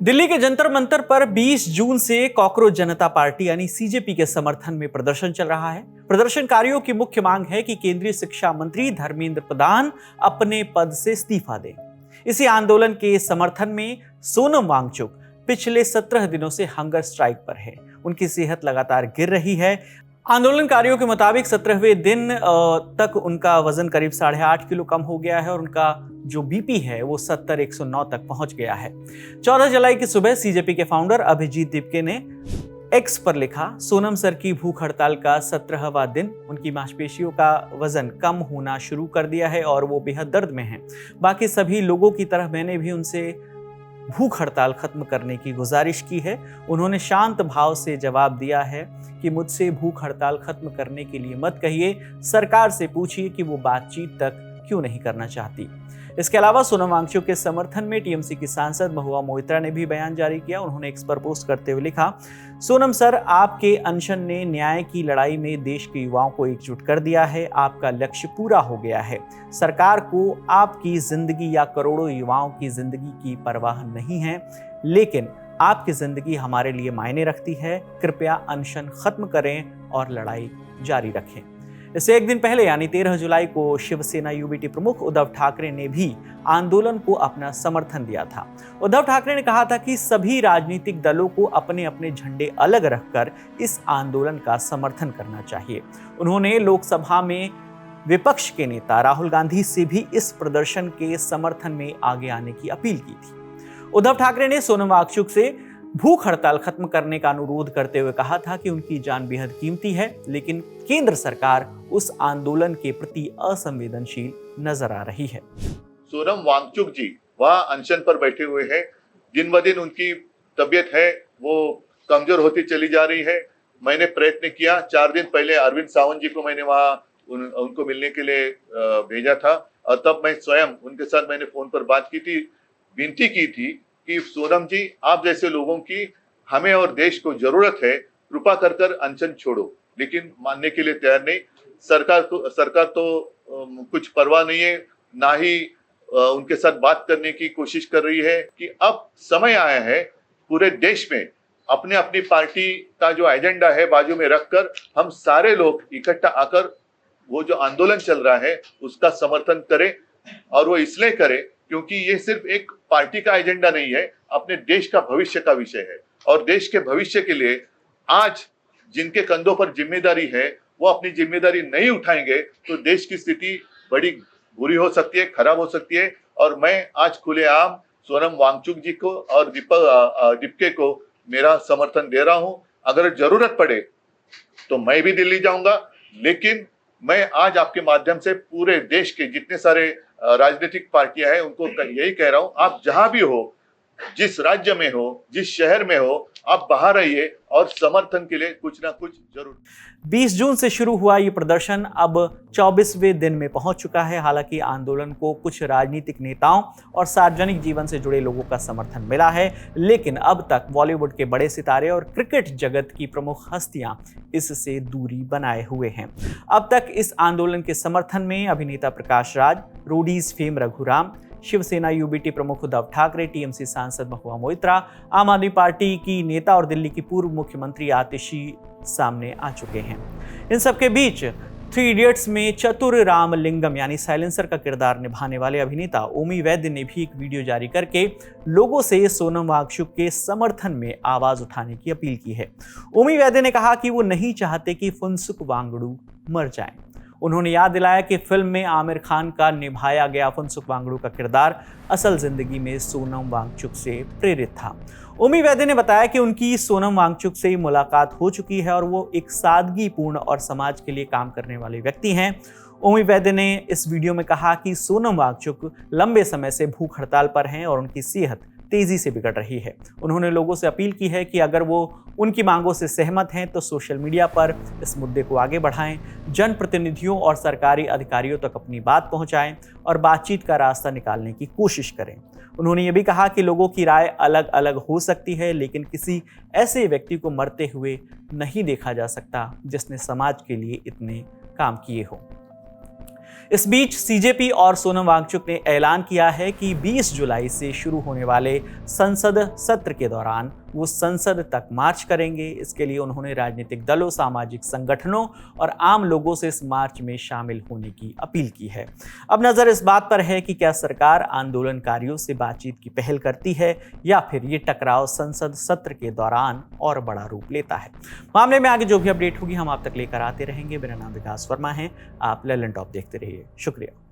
दिल्ली के जंतर मंतर पर 20 जून से कॉकरोच जनता पार्टी यानी सीजेपी के समर्थन में प्रदर्शन चल रहा है। प्रदर्शनकारियों की मुख्य मांग है कि केंद्रीय शिक्षा मंत्री धर्मेंद्र प्रधान अपने पद से इस्तीफा दें। इसी आंदोलन के समर्थन में सोनम वांगचुक पिछले 17 दिनों से हंगर स्ट्राइक पर है। उनकी सेहत लगातार गिर रही है। आंदोलनकारियों के मुताबिक 17वें दिन तक उनका वजन करीब 8.5 किलो कम हो गया है और उनका जो बीपी है वो 70/109 तक पहुंच गया है। 14 जुलाई की सुबह सीजेपी के फाउंडर अभिजीत दीपके ने एक्स पर लिखा, सोनम सर की भूख हड़ताल का 17वां दिन। उनकी मांसपेशियों का वजन कम होना शुरू कर दिया है और वो बेहद दर्द में हैं। बाकी सभी लोगों की तरह मैंने भी उनसे भूख हड़ताल खत्म करने की गुजारिश की है। उन्होंने शांत भाव से जवाब दिया है कि मुझसे भूख हड़ताल खत्म करने के लिए मत कहिए, सरकार से पूछिए कि वो बातचीत तक क्यों नहीं करना चाहती। इसके अलावा सोनम वांगचुक के समर्थन में टीएमसी की सांसद महुआ मोइत्रा ने भी बयान जारी किया। उन्होंने एक्स पर पोस्ट करते हुए लिखा, सोनम सर, आपके अनशन ने न्याय की लड़ाई में देश के युवाओं को एकजुट कर दिया है। आपका लक्ष्य पूरा हो गया है। सरकार को आपकी जिंदगी या करोड़ों युवाओं की जिंदगी की परवाह नहीं है, लेकिन आपकी जिंदगी हमारे लिए मायने रखती है। कृपया अनशन खत्म करें और लड़ाई जारी रखें। इससे एक दिन पहले यानी 13 जुलाई को शिवसेना यूबीटी प्रमुख उद्धव ठाकरे ने भी आंदोलन को अपना समर्थन दिया था। उद्धव ठाकरे ने कहा था कि सभी राजनीतिक दलों को अपने अपने झंडे अलग रखकर इस आंदोलन का समर्थन करना चाहिए। उन्होंने लोकसभा में विपक्ष के नेता राहुल गांधी से भी इस प्रदर्शन के समर्थन में आगे आने की अपील की थी। उद्धव ठाकरे ने सोनम वांगचुक से भूख हड़ताल खत्म करने का अनुरोध करते हुए कहा था कि उनकी जान बेहद कीमती है, लेकिन केंद्र सरकार उस आंदोलन के प्रति असंवेदनशील नजर आ रही है। सोनम वांगचुक जी वह अनशन पर बैठे हुए हैं। दिन ब दिन उनकी तबीयत है वो कमजोर होती चली जा रही है। मैंने प्रयत्न किया, 4 दिन पहले अरविंद सावंत जी को मैंने वहाँ उनको मिलने के लिए भेजा था और तब मैं स्वयं उनके साथ मैंने फोन पर बात की थी, विनती की थी कि सोनम जी, आप जैसे लोगों की हमें और देश को जरूरत है, कृपा कर कर अनशन छोड़ो। लेकिन मानने के लिए तैयार नहीं। सरकार तो कुछ परवाह नहीं है, ना ही उनके साथ बात करने की कोशिश कर रही है कि अब समय आया है पूरे देश में अपने अपनी पार्टी का जो एजेंडा है बाजू में रखकर हम सारे लोग इकट्ठा आकर वो जो आंदोलन चल रहा है उसका समर्थन करें। और वो इसलिए करें क्योंकि ये सिर्फ एक पार्टी का एजेंडा नहीं है, अपने देश का भविष्य का विषय है। और देश के भविष्य के लिए आज जिनके कंधों पर जिम्मेदारी है वो अपनी जिम्मेदारी नहीं उठाएंगे तो देश की स्थिति बड़ी बुरी हो सकती है, खराब हो सकती है। और मैं आज खुलेआम सोनम वांगचुक जी को और दीपके को मेरा समर्थन दे रहा हूं। अगर जरूरत पड़े तो मैं भी दिल्ली जाऊंगा, लेकिन मैं आज आपके माध्यम से पूरे देश के जितने सारे राजनीतिक पार्टियां हैं उनको यही कह रहा हूं, आप जहां भी हो, जिस राज्य में हो, जिस शहर में हो, आप बाहर आइए और समर्थन के लिए कुछ ना कुछ जरूर। 20 जून से शुरू हुआ ये प्रदर्शन अब 24वें दिन में पहुंच चुका है। हालांकि आंदोलन को कुछ राजनीतिक नेताओं और सार्वजनिक जीवन से जुड़े लोगों का समर्थन मिला है, लेकिन अब तक बॉलीवुड के बड़े सितारे और क्रिकेट जगत की प्रमुख हस्तियां इससे दूरी बनाए हुए हैं। अब तक इस आंदोलन के समर्थन में अभिनेता Prakash Raj, Roadies fame Raghuram, Shiv Sena UBT प्रमुख उद्धव ठाकरे, टीएमसी सांसद महुआ मोइत्रा, आम आदमी पार्टी की नेता और दिल्ली की पूर्व मुख्यमंत्री आतिशी सामने आ चुके हैं। इन सबके बीच 3 इडियट्स में चतुर रामलिंगम यानी साइलेंसर का किरदार निभाने वाले अभिनेता ओमी वैद्य ने भी एक वीडियो जारी करके लोगों से सोनम वांगचुक के समर्थन में आवाज उठाने की अपील की है। ओमी वैद्य ने कहा कि वो नहीं चाहते कि फुनसुक वांगडू मर जाएं। उन्होंने याद दिलाया कि फिल्म में आमिर खान का निभाया गया फुनसुक वांगडू का किरदार असल जिंदगी में सोनम वांगचुक से प्रेरित था। ओमी वैद्य ने बताया कि उनकी सोनम वांगचुक से मुलाकात हो चुकी है और वो एक सादगीपूर्ण और समाज के लिए काम करने वाले व्यक्ति हैं। ओमी वैद्य ने इस वीडियो में कहा कि सोनम वांगचुक लंबे समय से भूख हड़ताल पर हैं और उनकी सेहत तेजी से बिगड़ रही है। उन्होंने लोगों से अपील की है कि अगर वो उनकी मांगों से सहमत हैं तो सोशल मीडिया पर इस मुद्दे को आगे बढ़ाएं, जनप्रतिनिधियों और सरकारी अधिकारियों तक अपनी बात पहुंचाएं और बातचीत का रास्ता निकालने की कोशिश करें। उन्होंने ये भी कहा कि लोगों की राय अलग अलग हो सकती है, लेकिन किसी ऐसे व्यक्ति को मरते हुए नहीं देखा जा सकता जिसने समाज के लिए इतने काम किए हों। इस बीच सीजेपी और सोनम वांगचुक ने ऐलान किया है कि 20 जुलाई से शुरू होने वाले संसद सत्र के दौरान वो संसद तक मार्च करेंगे। इसके लिए उन्होंने राजनीतिक दलों, सामाजिक संगठनों और आम लोगों से इस मार्च में शामिल होने की अपील की है। अब नजर इस बात पर है कि क्या सरकार आंदोलनकारियों से बातचीत की पहल करती है या फिर ये टकराव संसद सत्र के दौरान और बड़ा रूप लेता है। मामले में आगे जो भी अपडेट होगी हम आप तक लेकर आते रहेंगे। मेरा नाम विकास वर्मा है, आप ललन टॉप देखते रहिए। शुक्रिया।